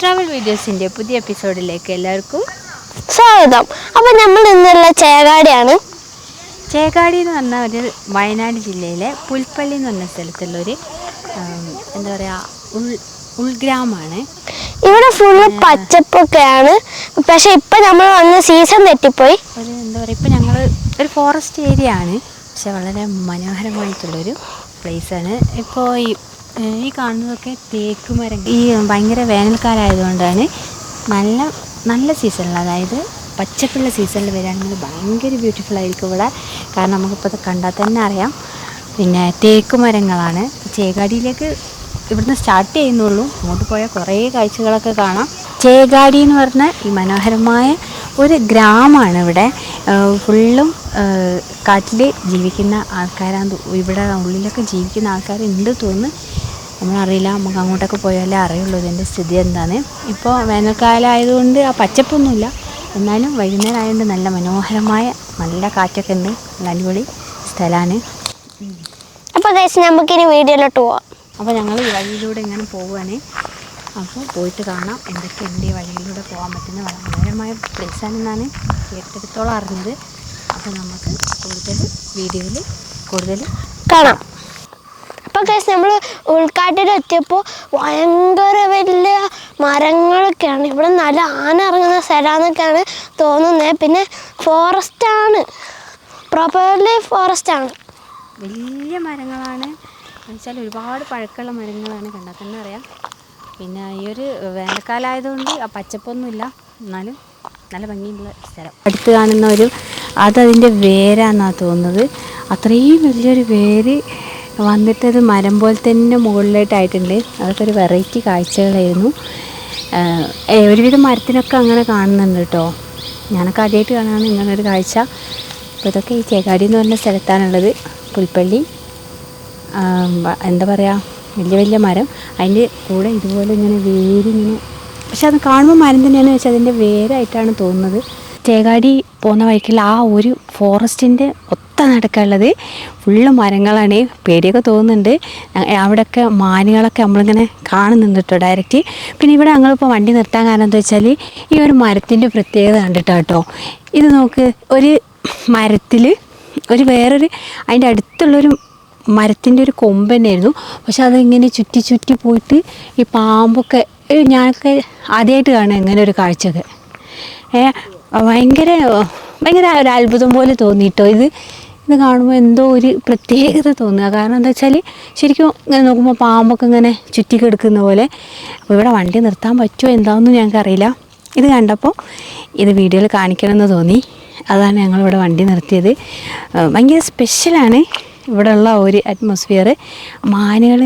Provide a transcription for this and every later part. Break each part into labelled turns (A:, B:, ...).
A: Travel വീഡിയോസിൻ്റെ പുതിയ എപ്പിസോഡിലേക്ക് എല്ലാവർക്കും
B: സ്വാഗതം. അപ്പോൾ നമ്മൾ ഇന്നുള്ള ചേകാടിയാണ്.
A: ചേകാടി എന്ന് പറഞ്ഞാൽ ഒരു വയനാട് ജില്ലയിലെ പുൽപ്പള്ളി എന്ന് പറഞ്ഞ സ്ഥലത്തുള്ളൊരു എന്താ പറയുക ഉൾഗ്രാമമാണ്.
B: ഇവിടെ ഫുള്ള് പച്ചപ്പൊക്കെയാണ്. പക്ഷെ ഇപ്പം നമ്മൾ വന്ന സീസൺ തെറ്റിപ്പോയി.
A: ഒരു എന്താ പറയുക, ഇപ്പം ഞങ്ങൾ ഒരു ഫോറസ്റ്റ് ഏരിയ ആണ്, പക്ഷെ വളരെ മനോഹരമായിട്ടുള്ളൊരു പ്ലേസാണ്. ഇപ്പോൾ ഈ കാണുന്നതൊക്കെ തേക്ക് മരം. ഈ ഭയങ്കര വേനൽക്കാലമായതുകൊണ്ടാണ് നല്ല നല്ല സീസണിൽ, അതായത് പച്ചപ്പുള്ള സീസണിൽ വരികയാണെങ്കിൽ ഭയങ്കര ബ്യൂട്ടിഫുൾ ആയിരിക്കും ഇവിടെ. കാരണം നമുക്കിപ്പോൾ കണ്ടാൽ തന്നെ അറിയാം. പിന്നെ തേക്ക് മരങ്ങളാണ്. ചേകാടിയിലേക്ക് ഇവിടുന്ന് സ്റ്റാർട്ട് ചെയ്യുന്നുള്ളൂ. അങ്ങോട്ട് പോയാൽ കുറേ കാഴ്ചകളൊക്കെ കാണാം. ചേകാടി എന്ന് പറഞ്ഞാൽ ഈ മനോഹരമായ ഒരു ഗ്രാമമാണ്. ഇവിടെ ഫുള്ളും കാട്ടിൽ ജീവിക്കുന്ന ആൾക്കാരാണ്. ഇവിടെ ഉള്ളിലൊക്കെ ജീവിക്കുന്ന ആൾക്കാരുണ്ട് തോന്നുന്നു, നമ്മളറിയില്ല. നമുക്ക് അങ്ങോട്ടൊക്കെ പോയാലേ അറിയുള്ളൂ ഇതിൻ്റെ സ്ഥിതി എന്താണ്. ഇപ്പോൾ വേനൽക്കാലം ആയതുകൊണ്ട് ആ പച്ചപ്പൊന്നുമില്ല, എന്നാലും വൈകുന്നേരം ആയതുകൊണ്ട് നല്ല മനോഹരമായ നല്ല കാറ്റൊക്കെ ഉണ്ട്. നല്ല അടിപൊളി സ്ഥലമാണ്.
B: അപ്പോൾ ഗൈസ് നമുക്കിനി വീഡിയോയിലോട്ട് പോവാം.
A: അപ്പോൾ ഞങ്ങൾ ഈ വഴിയിലൂടെ ഇങ്ങനെ പോവുകയാണ്. അപ്പോൾ പോയിട്ട് കാണാം എന്തൊക്കെയുണ്ട് ഈ വഴിയിലൂടെ പോകാൻ പറ്റുന്ന മനോഹരമായ പ്ലേസാണെന്നാണ് കേട്ടെടുത്തോളം അറിഞ്ഞത്. അപ്പോൾ നമുക്ക് കൂടുതൽ വീഡിയോയിൽ കൂടുതൽ
B: കാണാം. അപ്പോൾ ഗൈസ് നമ്മൾ ഉൾക്കാട്ടിലെത്തിയപ്പോൾ ഭയങ്കര വലിയ മരങ്ങളൊക്കെയാണ്. ഇവിടെ നല്ല ആന ഇറങ്ങുന്ന സ്ഥലമാണെന്നൊക്കെയാണ് തോന്നുന്നത്. പിന്നെ ഫോറസ്റ്റാണ്, പ്രോപ്പർലി ഫോറസ്റ്റാണ്.
A: വലിയ മരങ്ങളാണ് എന്നുവെച്ചാൽ ഒരുപാട് പഴക്കമുള്ള മരങ്ങളാണ്, കണ്ടാൽ തന്നെ അറിയാം. പിന്നെ ഈ ഒരു വേനൽക്കാലമായതുകൊണ്ട് ആ പച്ചപ്പൊന്നുമില്ല, എന്നാലും നല്ല ഭംഗിയുള്ള സ്ഥലം. അടുത്ത് കാണുന്ന അതതിൻ്റെ വേരാണെന്നാണ് തോന്നുന്നത്. അത്രയും വലിയൊരു വേര് വന്നിട്ടത് മരം പോലെ തന്നെ മുകളിലോട്ടായിട്ടുണ്ട്. അതൊക്കെ ഒരു വെറൈറ്റി കാഴ്ചകളായിരുന്നു. ഒരുവിധം മരത്തിനൊക്കെ അങ്ങനെ കാണുന്നുണ്ട് കേട്ടോ. ഞാനൊക്കെ ആദ്യമായിട്ട് കാണാനാണ് ഇങ്ങനൊരു കാഴ്ച. അപ്പോൾ ഇതൊക്കെ ഈ ചേകാടി എന്ന് പറഞ്ഞ സ്ഥലത്താണുള്ളത്. പുൽപ്പള്ളി എന്താ പറയുക, വലിയ വലിയ മരം, അതിൻ്റെ കൂടെ ഇതുപോലെ ഇങ്ങനെ വേരിങ്ങനെ, പക്ഷെ അത് കാണുമ്പോൾ മരം തന്നെയാണ്, വെച്ചാൽ അതിൻ്റെ വേരായിട്ടാണ് തോന്നുന്നത്. ചേകാടി പോകുന്ന വഴിക്കുള്ള ആ ഒരു ഫോറസ്റ്റിൻ്റെ ഒത്ത നടക്കുള്ളത് ഫുള്ള് മരങ്ങളാണ്. പേടിയൊക്കെ തോന്നുന്നുണ്ട്. അവിടെയൊക്കെ മാനുകളൊക്കെ നമ്മളിങ്ങനെ കാണുന്നുണ്ട് കേട്ടോ ഡയറക്റ്റ്. പിന്നെ ഇവിടെ ഞങ്ങളിപ്പോൾ വണ്ടി നിർത്താൻ കാരണം എന്താ വെച്ചാൽ ഈ ഒരു മരത്തിൻ്റെ പ്രത്യേകത കണ്ടിട്ടാണ് കേട്ടോ. ഇത് നോക്ക്, ഒരു മരത്തിൽ വേറൊരു അതിൻ്റെ അടുത്തുള്ളൊരു മരത്തിൻ്റെ ഒരു കൊമ്പ് തന്നെയായിരുന്നു, പക്ഷെ അതിങ്ങനെ ചുറ്റി ചുറ്റി പോയിട്ട് ഈ പാമ്പൊക്കെ, ഞാനൊക്കെ ആദ്യമായിട്ട് കാണാം ഇങ്ങനെ ഒരു കാഴ്ചയൊക്കെ. ഭയങ്കര ഒരു അത്ഭുതം പോലെ തോന്നിയിട്ടോ. ഇത് കാണുമ്പോൾ എന്തോ ഒരു പ്രത്യേകത തോന്നുക. കാരണം എന്താ വെച്ചാൽ ശരിക്കും ഇങ്ങനെ നോക്കുമ്പോൾ പാമ്പൊക്കെ ഇങ്ങനെ ചുറ്റി കിടക്കുന്ന പോലെ. അപ്പോൾ ഇവിടെ വണ്ടി നിർത്താൻ പറ്റുമോ എന്താണെന്നും ഞങ്ങൾക്കറിയില്ല. ഇത് കണ്ടപ്പോൾ ഇത് വീഡിയോയിൽ കാണിക്കണമെന്ന് തോന്നി, അതാണ് ഞങ്ങളിവിടെ വണ്ടി നിർത്തിയത്. ഭയങ്കര സ്പെഷ്യലാണ് ഇവിടെയുള്ള ഒരു അറ്റ്മോസ്ഫിയർ. മാനുകൾ,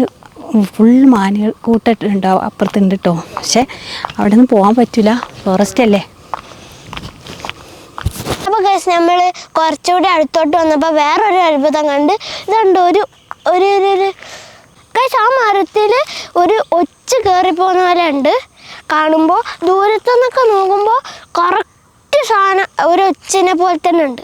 A: ഫുൾ മാനുകൾ കൂട്ടിട്ടുണ്ടാവും അപ്പുറത്തുണ്ട് കേട്ടോ. പക്ഷെ അവിടെ നിന്ന് പോകാൻ പറ്റില്ല, ഫോറസ്റ്റ് അല്ലേ.
B: അപ്പോൾ ഗൈസ് നമ്മൾ കുറച്ചുകൂടി അടുത്തോട്ട് വന്നപ്പോൾ വേറൊരു അത്ഭുതം കണ്ട്. ഇതുണ്ട് ഒരു ഗൈസ്, ആ മരത്തിൽ ഒരു ഒച്ച കയറിപ്പോകുന്ന പോലെ ഉണ്ട് കാണുമ്പോൾ. ദൂരത്തു നിന്നൊക്കെ നോക്കുമ്പോൾ കറക്റ്റ് സാധനം ഒരു ഒച്ചിനെ പോലെ തന്നെ ഉണ്ട്.